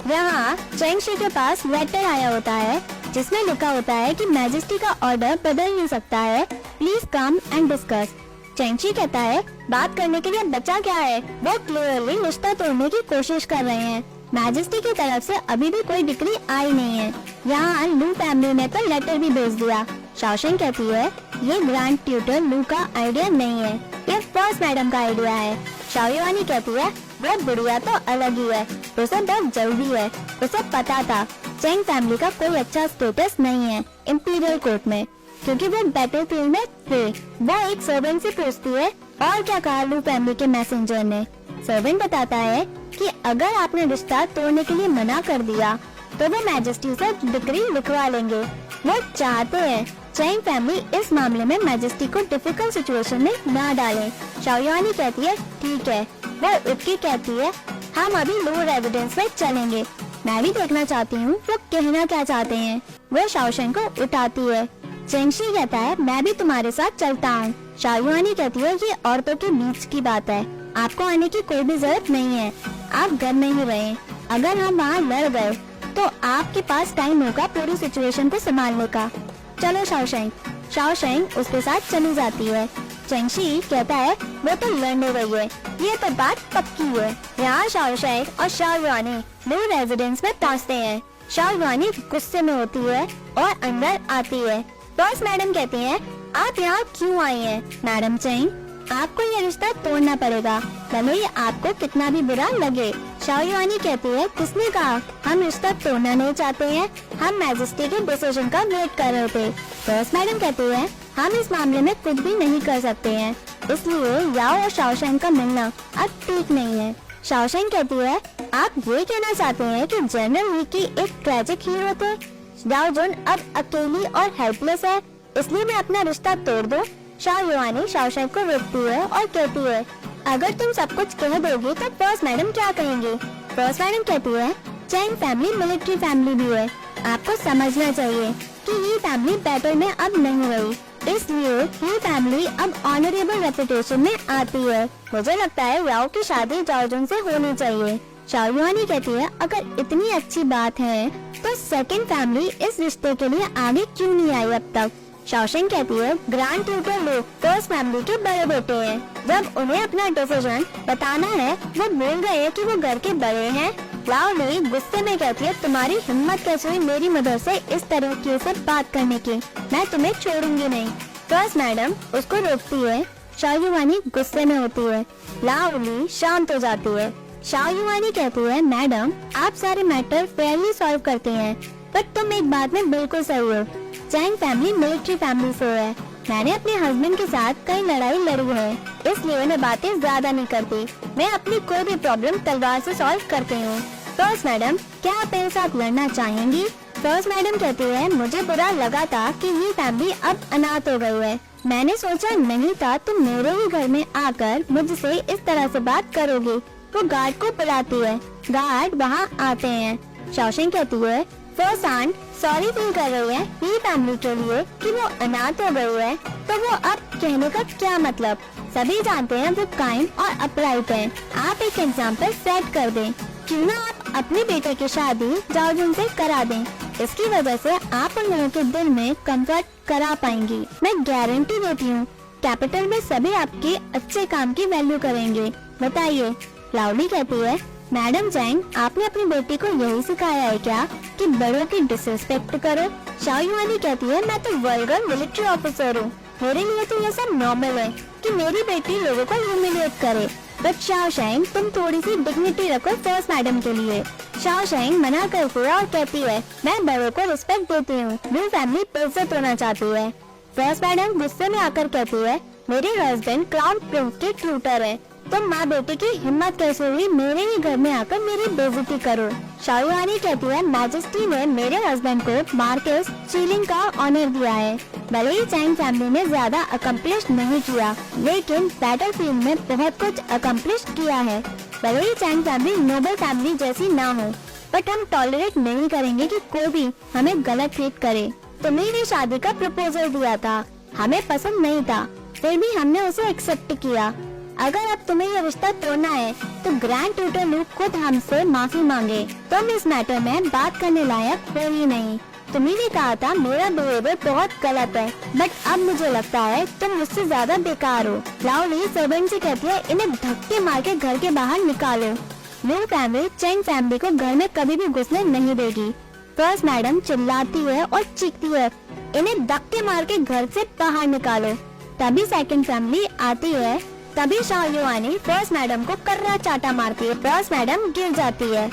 यहाँ चेंगशी के पास लेटर आया होता है जिसमें लिखा होता है कि मैजेस्टी का ऑर्डर बदल नहीं सकता है, प्लीज कम एंड डिस्कस। चेंगशी कहता है बात करने के लिए बचा क्या है, वो क्लियरली रिश्ता तोड़ने की कोशिश कर रहे हैं। मैजेस्टी की तरफ से अभी भी कोई डिक्री आई नहीं है। यहाँ लू फैमिली ने तो लेटर भी भेज दिया। शाओशेंग कहती है ये ग्रैंड ट्यूटर लू का आइडिया नहीं है, ये फर्स्ट मैडम का आइडिया है। शाओयुआनी कहती है वो बुढ़िया तो अलग ही है, उसे बहुत जल्दी है, उसे पता था चेंग फैमिली का कोई अच्छा स्टेटस नहीं है इंपीरियल कोर्ट में, क्योंकि वो बैटलफील्ड में थे। वो एक सर्वेंट से पूछती है और क्या कहा लू फैमिली के मैसेंजर ने। सर्वेंट बताता है कि अगर आपने रिश्ता तोड़ने के लिए मना कर दिया तो वो मैजेस्टी से डिक्री लिखवा लेंगे। वो चाहते हैं चेंग फैमिली इस मामले में मैजेस्टी को डिफिकल्ट सिचुएशन में न डाले। शाओयुआनी कहती है ठीक है। वो उठ के कहती है हम अभी लोअर एविडेंस में चलेंगे, मैं भी देखना चाहती हूँ वो कहना क्या चाहते हैं। वो शाओशेंग को उठाती है। चेंगशी कहता है मैं भी तुम्हारे साथ चलता हूँ। शाओयुआनी कहती है ये औरतों के बीच की बात है, आपको आने की कोई भी जरूरत नहीं है, आप घर में ही रहें। अगर हम वहाँ लड़ गए तो आपके पास टाइम होगा पूरी सिचुएशन को संभालने का। चलो शाओशेंग। शाओशेंग उसके साथ चली जाती है। चेंगशी कहता है वो तो लड़ने गई है, ये तो बात पक्की है। यहाँ शाओशेंग और शाओयुआनी न्यू रेजिडेंस में पहुँचते हैं। शाओयुआनी गुस्से में होती है और अंदर आती है। बॉस मैडम कहती हैं आप यहाँ क्यों आई हैं? मैडम चेंग आपको ये रिश्ता तोड़ना पड़ेगा, भले ही आपको कितना भी बुरा लगे। शाओयुआनी कहती है किसने कहा हम रिश्ता तोड़ना नहीं चाहते हैं, हम मैजेस्टी के डिसीजन का वेट कर रहे थे। बॉस मैडम कहती है हम इस मामले में कुछ भी नहीं कर सकते हैं, इसलिए याओ और शाओशेंग का मिलना अब ठीक नहीं है। शाओशेंग कहती है आप ये कहना चाहते हैं कि जनरल ली की एक ट्रेजिक हीरो थे, याओ जुन अब अकेली और हेल्पलेस है, इसलिए मैं अपना रिश्ता तोड़ दूं। शाओयुआनी शाओशेंग को रोकती है और कहती है अगर तुम सब कुछ कह दोगी तो फर्स्ट मैडम क्या कहेंगे? फर्स्ट मैडम कहती है चेंग फैमिली मिलिट्री फैमिली भी है, आपको समझना चाहिए कि ये फैमिली बैटल में अब नहीं रही, इसलिए ये फैमिली अब ऑनरेबल रेपुटेशन में आती है। मुझे लगता है याओ की शादी जाओजुन से होनी चाहिए। शाओयुआनी कहती है अगर इतनी अच्छी बात है तो सेकंड फैमिली इस रिश्ते के लिए आगे क्यों नहीं आई अब तक? शाओशेंग कहती है ग्रैंड ट्यूटर लोग फर्स्ट फैमिली के बड़े बेटे हैं, जब उन्हें अपना डिसीजन बताना है वो बोल रहे हैं कि वो घर के बड़े हैं। लाओ ली गुस्से में कहती है तुम्हारी हिम्मत कैसे हुई मेरी मदर से इस तरीके से बात करने की, मैं तुम्हें छोड़ूंगी नहीं। फर्स्ट मैडम उसको रोकती है। शाओयुआनी गुस्से में होती है। लाओ ली शांत हो जाती है। शाओयुआनी कहती है मैडम आप सारे मैटर फेयरली सॉल्व करते हैं, पर तुम एक बात में बिल्कुल सही हो, चेंग फैमिली मिलिट्री फैमिली से है, मैंने अपने हस्बैंड के साथ कई लड़ाई लड़ी है, इसलिए मैं बातें ज्यादा नहीं करती, मैं अपनी कोई भी प्रॉब्लम तलवार से सॉल्व करती हूँ। फर्स्ट मैडम क्या आप मेरे साथ लड़ना चाहेंगी? फर्स्ट मैडम कहती है मुझे बुरा लगा था कि ये फैमिली अब अनाथ हो गई है, मैंने सोचा नहीं था तुम मेरे ही घर में आकर मुझसे इस तरह से बात करोगी। वो गार्ड को बुलाती है, गार्ड वहाँ आते हैं। शाओशेंग कहती है फर्स्ट आंट सॉरी फील कर रही है ये फैमिली के लिए कि वो अनाथ हो गई है, तो वो अब कहने का क्या मतलब? सभी जानते हैं वो काइंड और अपराइट है, आप एक एग्जाम्पल सेट कर दें, क्यों ना आप अपने बेटे की शादी जाओजुन से करा दें, इसकी वजह से आप उन लोगों के दिल में कंफर्ट करा पाएंगी। मैं गारंटी देती हूँ कैपिटल में सभी आपके अच्छे काम की वैल्यू करेंगे। बताइए। लाउली कहती है मैडम चेंग आपने अपनी बेटी को यही सिखाया है क्या कि बड़ों की डिसरिस्पेक्ट करो? शाओयुआनी कहती है मैं तो वल्गर मिलिट्री ऑफिसर हूँ, मेरे लिए तो ये सब नॉर्मल है कि मेरी बेटी लोगों को ह्यूमिलिएट करे, बट शाओशेंग तुम थोड़ी सी डिग्निटी रखो फर्स्ट मैडम के लिए। शाओशेंग मना करती है और कहती है मैं बड़ों को रिस्पेक्ट देती हूँ, मेरी फैमिली बेइज्जत होना चाहती है। फर्स्ट मैडम गुस्से में आकर कहती है मेरे हस्बैंड क्राउन प्रिंस के ट्यूटर है, तुम माँ बेटी की हिम्मत कैसे हुई मेरे ही घर में आकर मेरी बेइज्जती करो? शाओयुआनी कहती है मैजेस्टी ने मेरे हस्बैंड को मार्केस चीलिंग का ऑनर दिया है, भले ही चैंग फैमिली ने ज्यादा अकम्प्लिश नहीं किया, लेकिन बैटलफील्ड में बहुत कुछ अकम्प्लिश किया है। भले ही चैंग फैमिली नोबल फैमिली जैसी ना हो, बट हम टॉलरेट नहीं करेंगे कि कोई भी हमें गलत ट्रीट करे। तुमने भी शादी का प्रपोजल दिया था, हमें पसंद नहीं था, फिर भी हमने उसे एक्सेप्ट किया। अगर अब तुम्हें ये रिश्ता तोड़ना है तो ग्रैंड ट्यूटर लूक खुद हमसे माफी मांगे। तुम इस मैटर में बात करने लायक हो ही नहीं। तुम्ही ने कहा था मेरा बिहेवियर बहुत गलत है, बट अब मुझे लगता है तुम मुझसे ज्यादा बेकार हो। लाओली सर्वेंट से कहती है इन्हें धक्के मार के घर के बाहर निकालो। वो फैमिली चेंग फैमिली को घर में कभी भी घुसने नहीं देगी। फर्स्ट मैडम चिल्लाती है और चीखती है इन्हें धक्के मार के घर से बाहर निकालो। तभी सेकंड फैमिली आती है। तभी शाओयुआनी फर्स्ट मैडम को कर्रा चाटा मारती है। फर्स्ट मैडम गिर जाती है।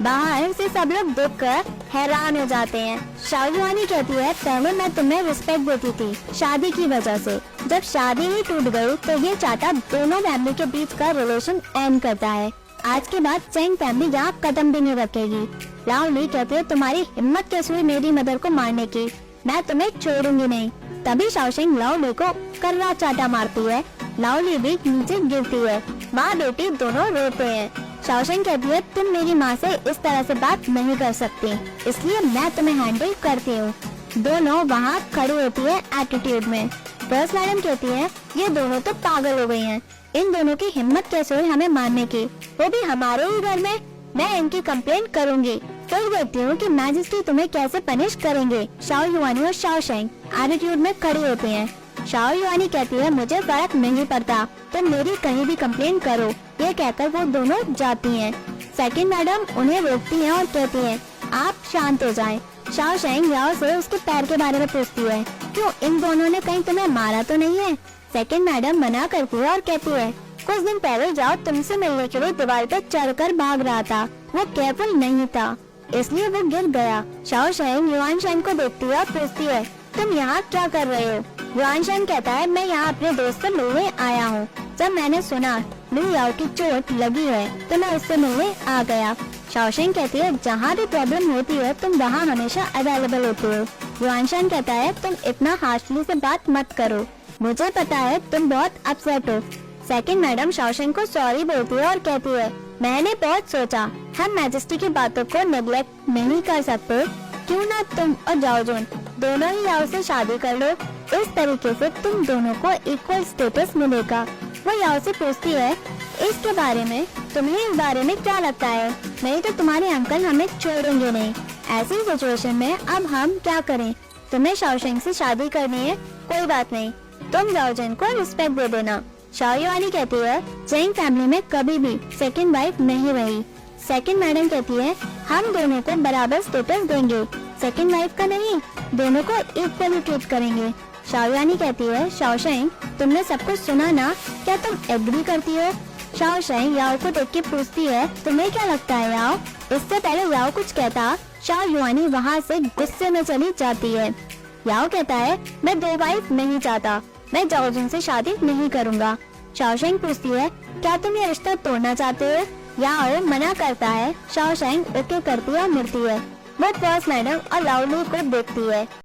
बाहर से सब लोग देखकर हैरान हो जाते हैं। शाओयुआनी कहती है पहले मैं तुम्हें रिस्पेक्ट देती थी शादी की वजह से, जब शादी ही टूट गई तो ये चाटा दोनों फैमिली के बीच का रिलेशन एंड करता है। आज के बाद चेंग फैमिली यहाँ कदम भी नहीं रखेगी। लाओली कहती है तुम्हारी हिम्मत कैसे हुई मेरी मदर को मारने की, मैं तुम्हें छोड़ूंगी नहीं। तभी शाओशेंग लाओली को कर्रा चाटा मारती है। लाओली भी नीचे गिरती है। माँ बेटी दोनों रोते हैं। शाओशेंग कहती है तुम मेरी माँ से इस तरह से बात नहीं कर सकती, इसलिए मैं तुम्हें हैंडल करती हूँ। दोनों वहाँ खड़ी होती है एटीट्यूड में। फर्स्ट मैडम कहती है ये दोनों तो पागल हो गई हैं। इन दोनों की हिम्मत कैसे हुई हमें मारने की, वो भी हमारे ही घर में। मैं इनकी कंप्लेंट करूंगी। फिर देखती हूँ कि मैजिस्ट्री तुम्हें कैसे पनिश करेंगे। शाओयुआनी और शाओशेंग एटीट्यूड में खड़ी होती हैं। शाओयुआनी कहती है मुझे फर्क नहीं पड़ता, तुम मेरी कहीं भी कंप्लेंट करो। ये कहकर वो दोनों जाती हैं। सेकंड मैडम उन्हें रोकती हैं और कहती है आप शांत हो जाएं। शाओशेंग याओ से उसके पैर के बारे में पूछती है क्यों इन दोनों ने कहीं तुम्हें मारा तो नहीं है। सेकंड मैडम मना करती है और कहती है कुछ दिन पहले जाओ तुमसे मिलने के लिए दीवार पे चढ़कर भाग रहा था, वो केयरफुल नहीं था इसलिए वो गिर गया। शाओशेंग युआनशेन को देखती है और पूछती है तुम यहाँ क्या कर रहे हो। युआनशेन कहता है मैं यहाँ अपने दोस्त से मिलने आया हूँ। जब मैंने सुना लू याओ की चोट लगी है तो मैं उससे मिलने आ गया। शाओशेंग कहती है जहाँ भी प्रॉब्लम होती है तुम वहाँ हमेशा अवेलेबल होते हो। युआनशेन कहता है तुम इतना हार्शली से बात मत करो, मुझे पता है तुम बहुत अपसेट हो। सेकंड मैडम शाओशेंग को सॉरी बोलती है और कहती है मैंने बहुत सोचा हम मैजेस्टी की बातों को नेग्लेक्ट नहीं कर सकते, क्यों ना तुम और जाओजुन दोनों ही याओ से शादी कर लो, इस तरीके से तुम दोनों को इक्वल स्टेटस मिलेगा। वो याओ से पूछती है इसके बारे में तुम्हें इस बारे में क्या लगता है, नहीं तो तुम्हारे अंकल हमें छोड़ेंगे नहीं। ऐसी सिचुएशन में अब हम क्या करें, तुम्हें शाओशेंग से शादी करनी है, कोई बात नहीं, तुम जाओजुन को रिस्पेक्ट दे देना। शाओयुआनी कहती है चेंग फैमिली में कभी भी सेकंड वाइफ नहीं रही। सेकंड मैडम कहती है हम दोनों को बराबर स्टेटस देंगे, सेकंड वाइफ का नहीं, दोनों को इक्वली ट्रीट करेंगे। शाओयुआनी कहती है शाओशेंग तुमने सब कुछ सुना ना, क्या तुम एग्री करती हो। शाओशेंग याओ को देख के पूछती है तुम्हें क्या लगता है याओ। इससे पहले याओ कुछ कहता शाओयुआनी वहाँ से गुस्से में चली जाती है। याओ कहता है मैं दो वाइफ नहीं चाहता, मैं जाओजुन से शादी नहीं करूँगा। शाओशेंग पूछती है क्या तुम ये रिश्ता तोड़ना चाहते हो। याओ मना करता है। शाओशेंग ओके करती है और मिलती है। वो फर्स्ट मैडम और लाओली को देखती है।